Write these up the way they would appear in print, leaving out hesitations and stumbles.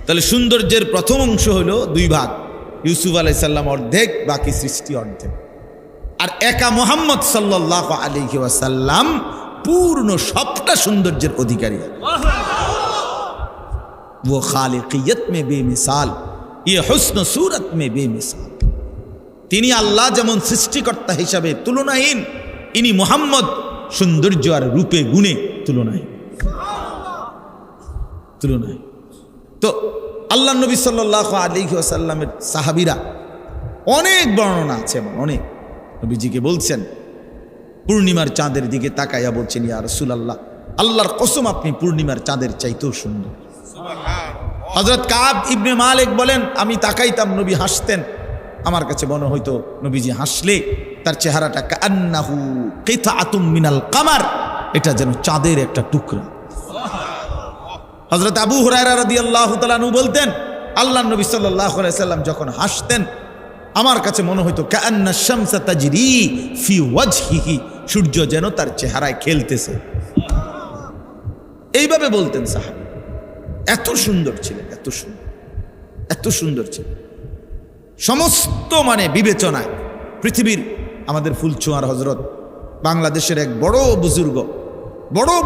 তাহলে সৌন্দর্যের প্রথম অংশ হলো দুই ভাগ, ইউসুফ আলাইহিস সালাম অর্ধেক, বাকি সৃষ্টি অর্ধেক। আর একা মুহাম্মদ সাল্লাল্লাহু আলাইহি ওয়াসাল্লাম পূর্ণ সবটা সৌন্দর্যের অধিকারী। वो खालिकियत में बेमिसाल, ये हुस्न सूरत में बेमिसाल। তিনি আল্লাহ যেমন সৃষ্টিকর্তা হিসাবে তুলনাহীন, ইনি মুহাম্মদ সৌন্দর্য আর রূপে গুণে তুলনাহীন। তো আল্লাহ নবী সাল্লাল্লাহু আলাইহি ওয়াসাল্লামের সাহাবীরা অনেক বর্ণনা আছে, অনেক। নবীজিকে বলছেন, পূর্ণিমার চাঁদের দিকে তাকাইয়া বলছেন, ইয়া রাসূলুল্লাহ, আল্লাহর কসম আপনি পূর্ণিমার চাঁদের চাইতেও সুন্দর। হযরত কাব ইবনে মালিক বলেন, আমি তাকাইতাম, নবী হাসতেন, আমার কাছে মনে হইতো নবীজি হাসলে তার চেহারাটা কান্নাহু কিতাআতুম মিনাল কামার, এটা যেন চাঁদের একটা টুকরা। হযরত আবু হুরায়রা রাদিয়াল্লাহু তাআলা আনহু বলতেন, আল্লাহর নবী সাল্লাল্লাহু আলাইহি ওয়াসাল্লাম যখন হাসতেন আমার কাছে মনে হইতো কান্না শামসা তাজরি ফি ওয়াজহিহি, সূর্য যেন তার চেহারায় খেলতেছে। এইভাবে বলতেন সাহাবী। এত সুন্দর ছিলেন, এত সুন্দর ছিলেন। সমস্ত বিবেচনায় পৃথিবীর আমাদের ফুলছোঁয়ার হযরত, বাংলাদেশের এক বড়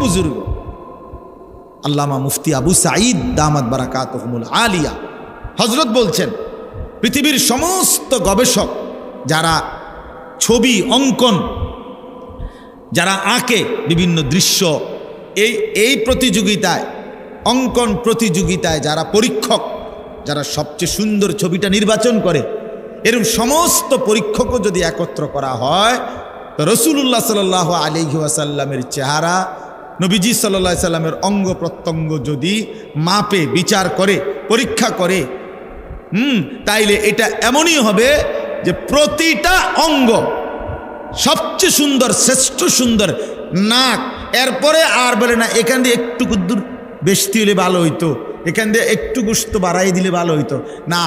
বুজুর্গ আল্লামা মুফতি আবু সাঈদ দামাত বারাকাতুহুমুল আলিয়া হযরত বলছেন, পৃথিবীর সমস্ত গবেষক যারা ছবি অঙ্কন, যারা আঁকে বিভিন্ন দৃশ্য, এই প্রতিযোগিতায়, অঙ্কন প্রতিযোগিতায় যারা পরীক্ষক, যারা সবচেয়ে সুন্দর ছবিটা নির্বাচন করে, এরকম সমস্ত পরীক্ষকও যদি একত্র করা হয়, তো রাসূলুল্লাহ সাল্লাল্লাহু আলাইহি ওয়াসাল্লামের চেহারা, নবীজি সাল্লাল্লাহু আলাইহি সাল্লামের অঙ্গ প্রত্যঙ্গ যদি মাপে, বিচার করে, পরীক্ষা করে, তাইলে এটা এমনই হবে যে প্রতিটা অঙ্গ সবচেয়ে সুন্দর, শ্রেষ্ঠ সুন্দর। নাক, এরপরে আর বলে না এখান দিয়ে একটু দূর বেশি হলে ভালো হইতো, এখান দিয়ে একটু গোশত বাড়াই দিলে ভালো হইতো না।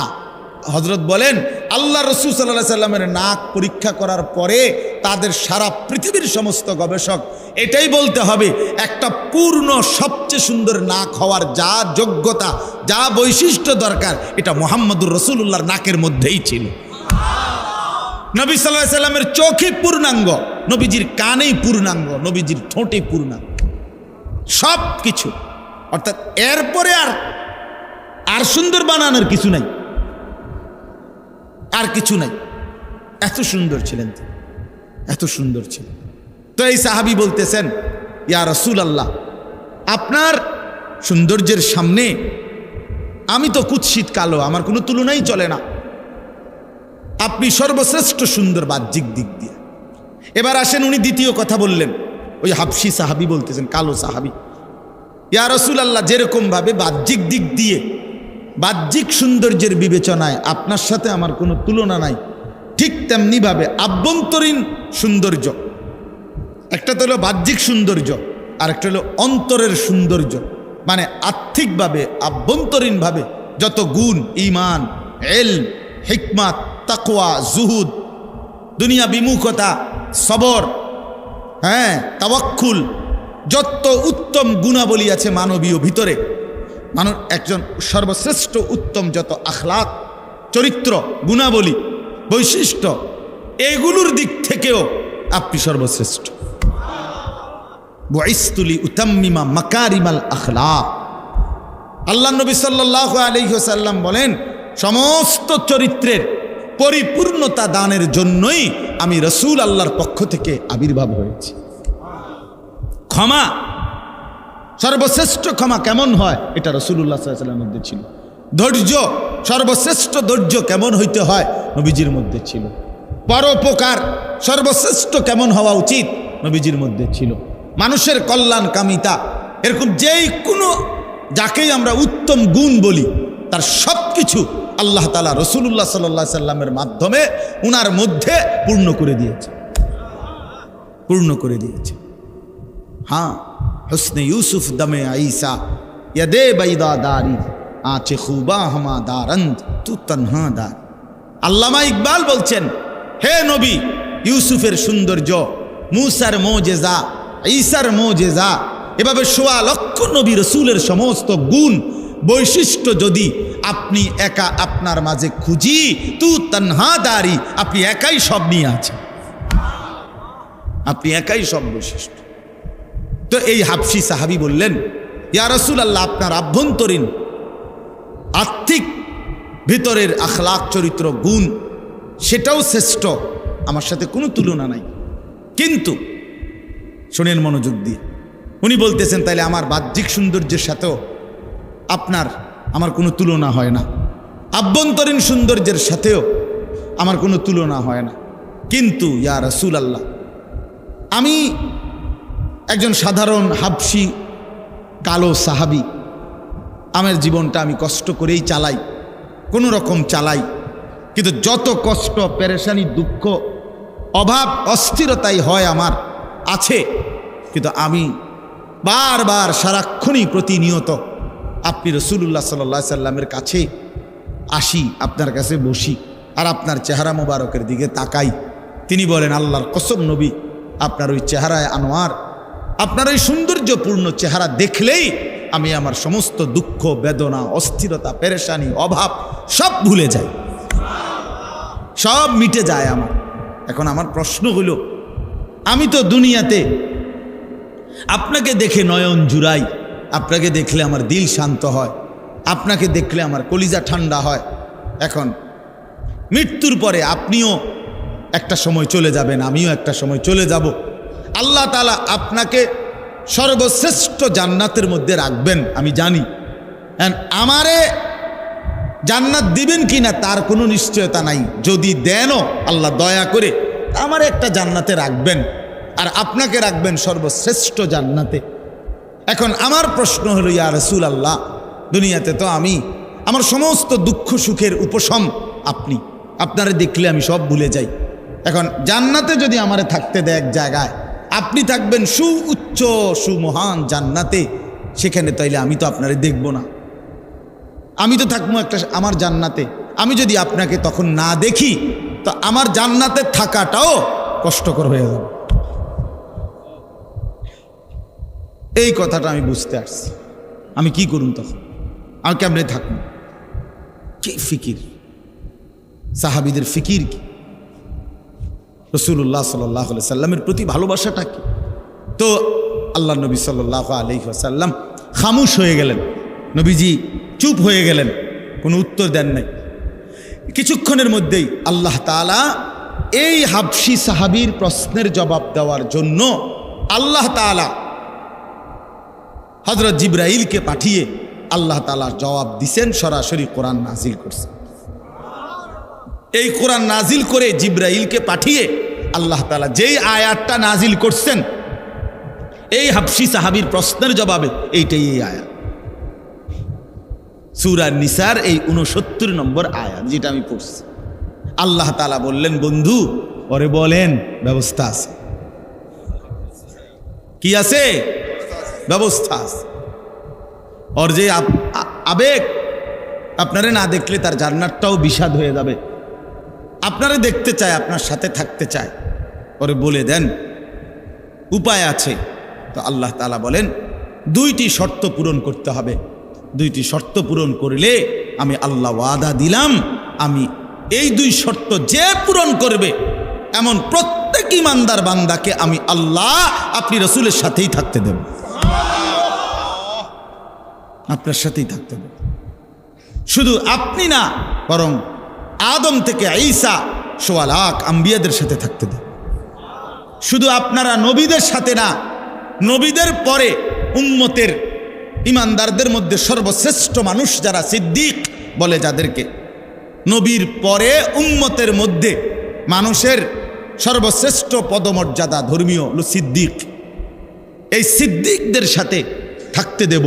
হযরত বলেন, আল্লাহ রাসূল সাল্লাল্লাহু আলাইহি সাল্লামের নাক পরীক্ষা করার পরে তাদের সারা পৃথিবীর সমস্ত গবেষক এটাই বলতে হবে, একটা পূর্ণ সবচেয়ে সুন্দর নাক হওয়ার যা যোগ্যতা, যা বৈশিষ্ট্য দরকার, এটা মুহাম্মদুর রাসূলুল্লাহর নাকের মধ্যেই ছিল। নবী সাল্লাল্লাহু আলাইহি সাল্লামের চোখই পূর্ণাঙ্গ, নবীজির কানেই পূর্ণাঙ্গ, নবীজির ঠোঁটে পূর্ণাঙ্গ, সব কিছু। অর্থাৎ এরপরে আর সুন্দর বানানোর কিছু নাই, আর কিছু নাই। এত সুন্দর ছিলেন, এত সুন্দর ছিলেন। তো এই সাহাবী বলতেছেন, ইয়া রাসূলুল্লাহ, আপনার সৌন্দর্যের সামনে আমি তো কুৎসিত কালো, আমার কোনো তুলনাই চলে না। আপনি সর্বশ্রেষ্ঠ সুন্দর বাহ্যিক দিক দিয়ে। এবার আসেন, উনি দ্বিতীয় কথা বললেন, ওই হাবশি সাহাবী বলতেছেন, কালো সাহাবী, ইয়া রাসূলুল্লাহ, যেরকম ভাবে বাহ্যিক দিক দিয়ে, বাহ্যিক সৌন্দর্যের বিবেচনায় আপনার সাথে আমার কোনো তুলনা নাই, ঠিক তেমনি ভাবে আভ্যন্তরীণ সৌন্দর্য, একটা তো হলো বাহ্যিক সৌন্দর্য, আর একটা হলো অন্তরের সৌন্দর্য। আর্থিকভাবে, আভ্যন্তরীণভাবে যত গুণ, ঈমান, ইলম, হিকমত, তাকওয়া, জুহুদ, দুনিয়া বিমুখতা, সবর, তাওয়াক্কুল, যত উত্তম গুণাবলী আছে মানবীয় ভিতরে, একজন সর্বশ্রেষ্ঠ উত্তম যত আখলাক, চরিত্র, গুণাবলী, বৈশিষ্ট্য, এগুলোর দিক থেকেও আপনি সর্বশ্রেষ্ঠ। বুইসতু লিউতাম্মিমা মাকারিমাল আখলাক। আল্লাহ নবী সাল্লাল্লাহু আলাইহি ওয়াসাল্লাম বলেন, সমস্ত চরিত্রের পরিপূর্ণতা দানের জন্যই আমি রাসূল আল্লাহর পক্ষ থেকে আবির্ভাব হয়েছি। ক্ষমা, সর্বশ্রেষ্ঠ ক্ষমা কেমন হয়, এটা রাসূলুল্লাহ সাল্লাল্লাহু আলাইহি ওয়াসাল্লামের মধ্যে ছিল। ধৈর্য, সর্বশ্রেষ্ঠ ধৈর্য কেমন হইতে হয়, নবীজির মধ্যে ছিল। পরোপকার, সর্বশ্রেষ্ঠ কেমন হওয়া উচিত, নবীজির মধ্যে ছিল। মানুষের কল্যাণ কামিতা, এরকম যেই কোনো যাকেই আমরা উত্তম গুণ বলি, তার সব কিছু আল্লাহ তাআলা রাসূলুল্লাহ সাল্লাল্লাহু আলাইহি ওয়াসাল্লামের মাধ্যমে উনার মধ্যে পূর্ণ করে দিয়েছে। হ্যাঁ, হুসনে ইউসুফ দমে আইসা ইয়াদে বাইদা দারি আঁচে খুবা হামা দারন্দ তু তনহা দার। আল্লামা ইকবাল বলছেন, হে নবী, ইউসুফের সৌন্দর্য, মুসার মোজেজা, ঈসার মোজেজা, এভাবে ১৬ লক্ষ নবী রসুলের সমস্ত গুণ বৈশিষ্ট্য যদি আপনি একা আপনার মাঝে খুঁজি তু তানহাদারি, আপনি একাই সব নিয়ে আছেন, আপনি একাই সব বৈশিষ্ট্য। তো এই হাবশী সাহাবী বললেন, ইয়া রাসূলুল্লাহ, আপনার আভ্যন্তরীণ আত্মিক ভিতরের আখলাক চরিত্র গুণ সেটাও শ্রেষ্ঠ, আমার সাথে কোনো তুলনা নাই। কিন্তু শোনেন মনোযোগ দিয়ে, উনি বলতেছেন তাইলে আমার বাহ্যিক সৌন্দর্যের সাথেও আমার কোনো তুলনা হয় না, আভ্যন্তরীণ সৌন্দর্যের সাথেও আমার কোনো তুলনা হয় না। কিন্তু ইয়া রাসূলুল্লাহ, আমি একজন সাধারণ হাবশী কালো সাহাবী, আমার জীবনটা আমি কষ্ট করেই চালাই, কোনো রকম চালাই, কিন্তু যত কষ্ট, পেরেশানি, দুঃখ, অভাব, অস্থিরতাই হয় আমার আছে, কিন্তু আমি বারবার সারাক্ষণই প্রতিনিয়ত আপনি রাসূলুল্লাহ সাল্লাল্লাহু আলাইহি সাল্লামের কাছে আসি, আপনার কাছে বসি, আর আপনার চেহারা মোবারকের দিকে তাকাই। তিনি বলেন, আল্লাহর কসম নবী, আপনার ওই চেহারায় আনোয়ার, আপনার ওই সৌন্দর্যপূর্ণ চেহারা দেখলেই আমি আমার সমস্ত দুঃখ, বেদনা, অস্থিরতা, পেরেশানি, অভাব সব ভুলে যাই, সব মিটে যায় আমার। এখন আমার প্রশ্ন হলো, আমি তো দুনিয়াতে আপনাকে দেখে নয়ন জুড়াই, আপনাকে দেখলে আমার দিল শান্ত হয়, আপনাকে দেখলে আমার কলিজা ঠান্ডা হয়। এখন মৃত্যুর পরে আপনিও একটা সময় চলে যাবেন, আমিও একটা সময় চলে যাব। আল্লাহ তাআলা আপনাকে সর্বশ্রেষ্ঠ জান্নাতের মধ্যে রাখবেন আমি জানি, আমারে জান্নাত দিবেন কিনা তার কোনো নিশ্চয়তা নাই। যদি দেনও আল্লাহ দয়া করে আমার একটা জান্নাতে রাখবেন, আর আপনাকে রাখবেন সর্বশ্রেষ্ঠ জান্নাতে। এখন আমার প্রশ্ন হলো, ইয়া রাসূলুল্লাহ, দুনিয়াতে তো আমি আমার সমস্ত দুঃখ সুখের উপশম আপনি, আপনারে দেখলে আমি সব ভুলে যাই। এখন জান্নাতে যদি আমারে থাকতে দেয় এক জায়গায়, আপনি থাকবেন সুউচ্চ সুমহান জান্নাতে, সেখানে তাইলে আমি তো আপনারে দেখব না, আমি তো থাকবো একটা আমার জান্নাতে। আমি যদি আপনাকে তখন না দেখি তো আমার জান্নাতে থাকাটাও কষ্টকর হয়ে যাবে। এই কথাটা আমি বুঝতে আসছি। আমি কি করুন তখন? আমি কেমনে থাকবো? কি ফিকির, সাহাবীদের ফিকির কি, রাসূলুল্লাহ সাল্লাল্লাহু আলাইহি সাল্লামের প্রতি ভালোবাসাটা কি? তো আল্লাহ নবী সাল্লাল্লাহু আলাইহি ওয়াসাল্লাম খামোশ হয়ে গেলেন, নবীজি চুপ হয়ে গেলেন, কোনো উত্তর দেন নাই। কিছুক্ষণের মধ্যেই আল্লাহ তাআলা এই হাবশী সাহাবীর প্রশ্নের জবাব দেওয়ার জন্য আল্লাহ তাআলা হযরত জিবরাইলকে পাঠিয়ে আল্লাহ তাআলা জবাব দিছেন, সরাসরি কোরআন নাজিল করছেন। এই কোরআন নাজিল করে জিবরাইলকে পাঠিয়ে আল্লাহ তাআলা যেই আয়াতটা নাজিল করছেন এই হাবশী সাহাবীর প্রশ্নের জবাবে, এইটাই এই আয়াত, সূরা নিসার এই 69 নম্বর আয়াত, যেটা আমি পড়ছি। আল্লাহ তাআলা বললেন, বন্ধু ওরে বলেন ব্যবস্থা আছে। কি আছে? ব্যবস্থা আছে। ওর যে আবেগ, আপনারে না দেখলে তার জান্নাতটাও বিষাদ হয়ে যাবে, আপনারে দেখতে চায়, আপনার সাথে থাকতে চায়, ওরে বলে দেন উপায় আছে। তো আল্লাহ তাআলা বলেন, দুইটি শর্ত পূরণ করতে হবে, দুইটি শর্ত পূরণ করলে আমি আল্লাহ ওয়াদা দিলাম, আমি এই দুই শর্ত যে পূরণ করবে এমন প্রত্যেক ইমানদার বান্দাকে আমি আল্লাহ আপনি রাসূলের সাথেই থাকতে দেব, আপনার সাথেই থাকতে দেব। শুধু আপনি না, বরং আদম থেকে ঈসা সোয়া লাখ আম্বিয়াদের সাথে থাকতে দেব। শুধু আপনারা নবীদের সাথে না, নবীদের পরে উম্মতের ইমানদারদের মধ্যে সর্বশ্রেষ্ঠ মানুষ যারা, সিদ্দিক বলে যাদেরকে, নবীর পরে উম্মতের মধ্যে মানুষের সর্বশ্রেষ্ঠ পদমর্যাদা ধর্মীয় সিদ্দিক, এই সিদ্দিকদের সাথে থাকতে দেব।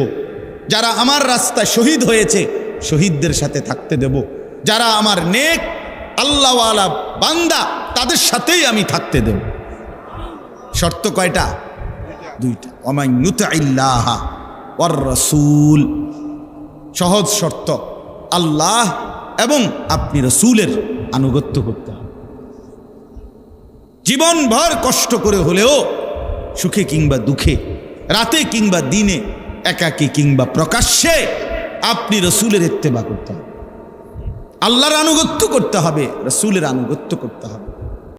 যারা আমার রাস্তায় শহীদ হয়েছে শহীদদের সাথে থাকতে দেব। যারা আমার নেক আল্লাহওয়ালা বান্দা তাদের সাথেই আমি থাকতে দেব। শর্ত কয়টা? দুইটা। ওমান ইউতিল্লাহ ওয়ার রাসূল, সহজ শর্ত, আল্লাহ এবং আপনি রাসূলের আনুগত্য করতে হবে। জীবনভর কষ্ট করে হলেও, সুখে কিংবা দুঃখে, রাতে কিংবা দিনে, একাকী কিংবা প্রকাশ্যে, আপনি রসুলের ইত্তেবা করতে হবে, আল্লাহর আনুগত্য করতে হবে, রসুলের আনুগত্য করতে হবে।